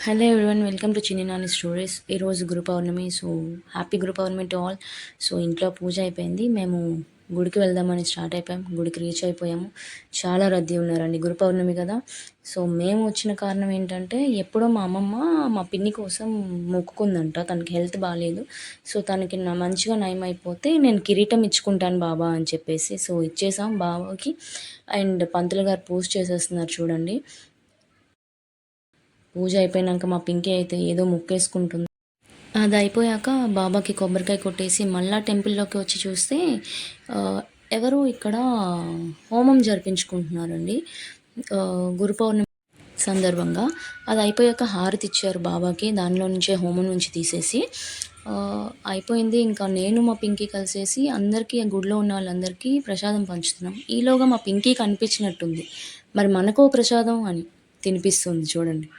Hello everyone, welcome to చిన్ని Nani stories. ఈరోజు Guru Purnima. So happy Guru Purnima to all. So ఇంట్లో పూజ అయిపోయింది. మేము గుడికి వెళ్దామని స్టార్ట్ అయిపోయాం. గుడికి రీచ్ అయిపోయాము. చాలా రద్దీ ఉన్నారండి, గురు పౌర్ణమి కదా. సో మేము వచ్చిన కారణం ఏంటంటే, ఎప్పుడో మా అమ్మమ్మ మా పిన్ని కోసం మొక్కుకుందంట. తనకి హెల్త్ బాగాలేదు. సో తనకి మంచిగా నయం అయిపోతే నేను కిరీటం ఇచ్చుకుంటాను బాబా అని చెప్పేసి, సో ఇచ్చేసాం బాబాకి. అండ్ పంతులు గారు పూజ చేసేస్తున్నారు చూడండి. పూజ అయిపోయినాక మా పింకీ అయితే ఏదో మొక్కేసుకుంటుంది. అది అయిపోయాక బాబాకి కొబ్బరికాయ కొట్టేసి మళ్ళా టెంపుల్లోకి వచ్చి చూస్తే ఎవరు ఇక్కడ హోమం జరిపించుకుంటున్నారండి. గురు పౌర్ణమి సందర్భంగా అది అయిపోయాక హారతి ఇచ్చారు బాబాకి, దానిలో నుంచే హోమం నుంచి తీసేసి. అయిపోయింది. ఇంకా నేను మా పింకీ కలిసేసి అందరికీ, గుడిలో ఉన్న వాళ్ళందరికీ ప్రసాదం పంచుతున్నాం. ఈలోగా మా పింకీకి అనిపించినట్టుంది, మరి మనకో ప్రసాదం అని తినిపిస్తుంది చూడండి.